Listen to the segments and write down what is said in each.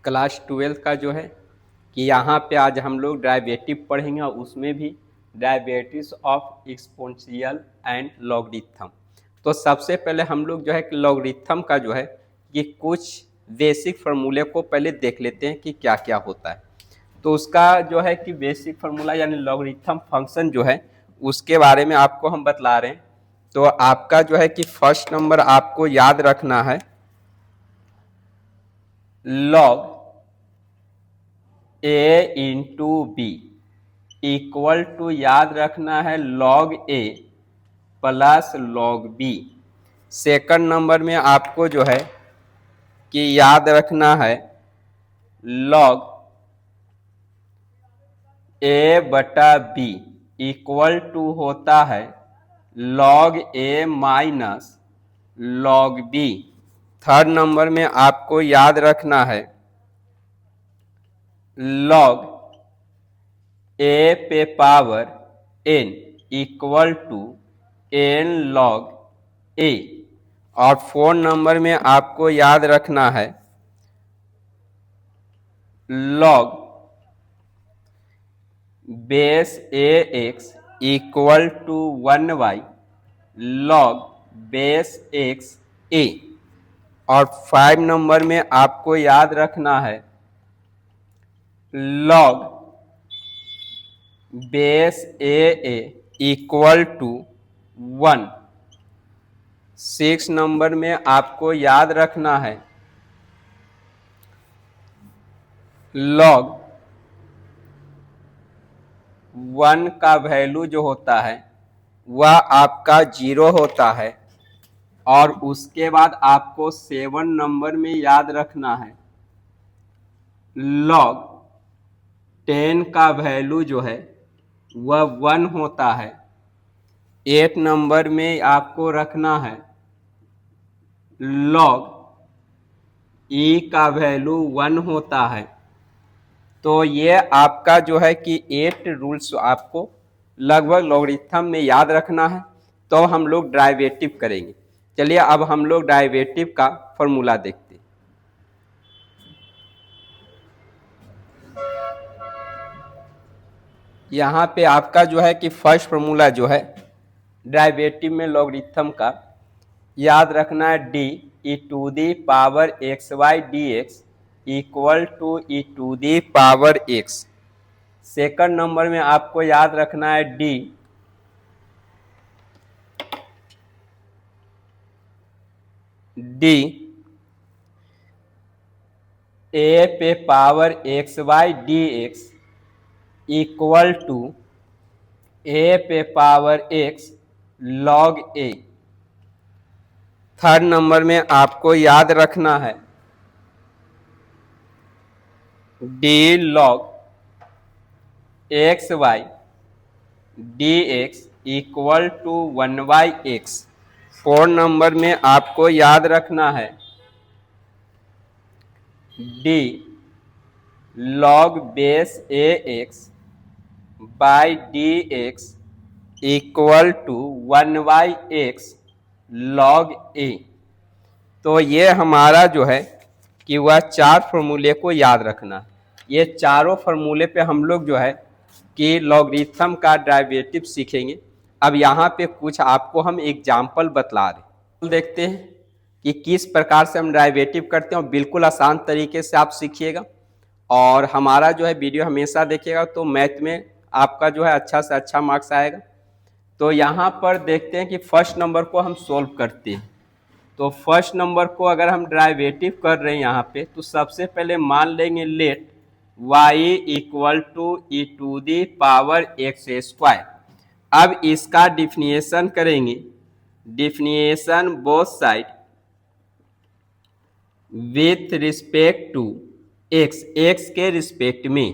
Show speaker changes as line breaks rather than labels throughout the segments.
Class 12 का जो है कि यहाँ पे आज हम लोग डेरिवेटिव पढ़ेंगे और उसमें भी derivatives of exponential and logarithm. तो सबसे पहले हम लोग जो है कि लॉगरिथम का जो है कि कुछ बेसिक फार्मूले को पहले देख लेते हैं कि क्या क्या होता है। तो उसका जो है कि बेसिक फार्मूला यानी लॉगरिथम फंक्शन जो है उसके बारे में आपको हम बतला रहे हैं। तो आपका जो है कि फर्स्ट नंबर आपको याद रखना है log a into b equal to याद रखना है log a plus log b. Second number में आपको जो है कि याद रखना है लॉग ए बटा बी इक्वल टू होता है log a minus log b. Third number में आपको याद रखना है लॉग ए पे power n equal to n log a. और फोर नंबर में आपको याद रखना है log base a x equal to 1/, log base x a. और 5 नंबर में आपको याद रखना है log base a equal to 1। 6 number में आपको याद रखना है लॉग 1 का वैल्यू जो होता है वह आपका 0 होता है। और उसके बाद आपको 7 नंबर में याद रखना है लॉग 10 का वैल्यू जो है वह 1 होता है। 8 नंबर में आपको रखना है लॉग ई का वैल्यू 1 होता है। तो ये आपका जो है कि 8 रूल्स आपको लगभग लॉगरिथम में याद रखना है। तो हम लोग डेरिवेटिव करेंगे। चलिए अब हम लोग डेरिवेटिव का फॉर्मूला देखते हैं। यहाँ पे आपका जो है कि फर्स्ट फार्मूला जो है डेरिवेटिव में लॉगरिथम का याद रखना है d e to the power x y d x equal to e to the power x. Second number में आपको याद रखना है डी ए पे power x y d x equal to a पे power x log a. Third number में आपको याद रखना है d log x y d x equal to 1/x। 4 number में आपको याद रखना है d log base a x by d x equal to 1/x log a. तो ये हमारा जो है कि वह 4 फार्मूले को याद रखना है। ये चारों फार्मूले पे हम लोग जो है कि लॉगरिथम का डेरिवेटिव सीखेंगे। अब यहाँ पे कुछ आपको हम एग्जाम्पल बतला रहे देखते हैं कि किस प्रकार से हम डेरिवेटिव करते हैं और बिल्कुल आसान तरीके से आप सीखिएगा। और हमारा जो है वीडियो हमेशा देखिएगा तो मैथ में आपका जो है अच्छा से अच्छा मार्क्स आएगा। तो यहाँ पर देखते हैं कि फर्स्ट नंबर को हम सोल्व करते हैं। तो फर्स्ट नंबर को अगर हम डेरिवेटिव कर रहे हैं यहाँ पे तो सबसे पहले मान लेंगे let y equal to e to the power x square. अब इसका डिफिनेशन करेंगे, definition both side with respect to x, x के रिस्पेक्ट में।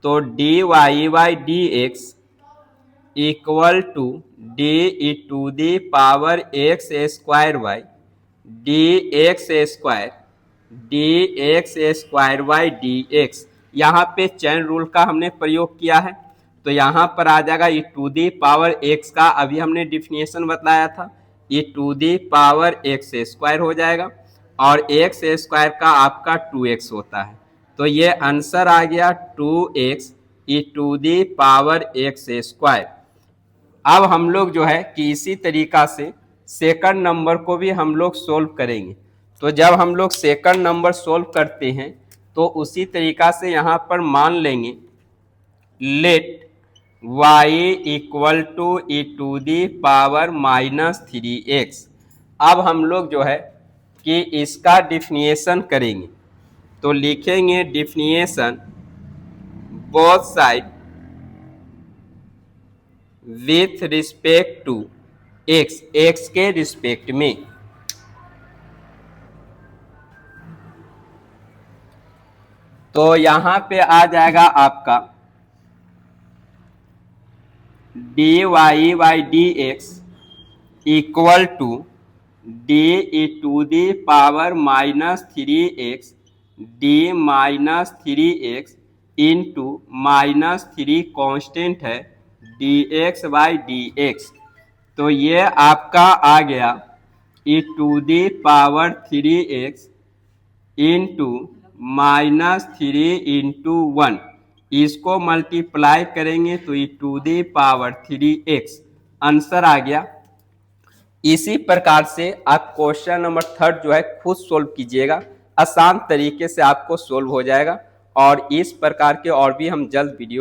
तो d y by d x equal to d e to the power x square by d x square by d x. यहाँ पे chain rule का हमने प्रयोग किया है। तो यहाँ पर आ जाएगा e to the power x का अभी हमने डिफिनेशन बताया था, e to the power x square हो जाएगा और एक्स स्क्वायर का आपका 2x होता है। तो ये आंसर आ गया 2x e to the power x square. अब हम लोग जो है कि इसी तरीका से सेकंड नंबर को भी हम लोग सोल्व करेंगे। तो जब हम लोग सेकंड नंबर सोल्व करते हैं तो उसी तरीका से यहाँ पर मान लेंगे let y equal to e to the power -3x। अब हम लोग जो है कि इसका डिफिनेशन करेंगे। तो लिखेंगे definition both side with respect to x, x के रिस्पेक्ट में। तो यहाँ पे आ जाएगा आपका dy by d x equal to d e to the power -3x d -3x into -3 constant है dx बाई डी एक्स। तो ये आपका आ गया e to the power 3x into -3 into 1। इसको मल्टीप्लाई करेंगे तो e to the power 3x answer आ गया। इसी प्रकार से आप क्वेश्चन नंबर 3 जो है खुद सोल्व कीजिएगा, आसान तरीके से आपको सोल्व हो जाएगा। और इस प्रकार के और भी हम जल्द वीडियो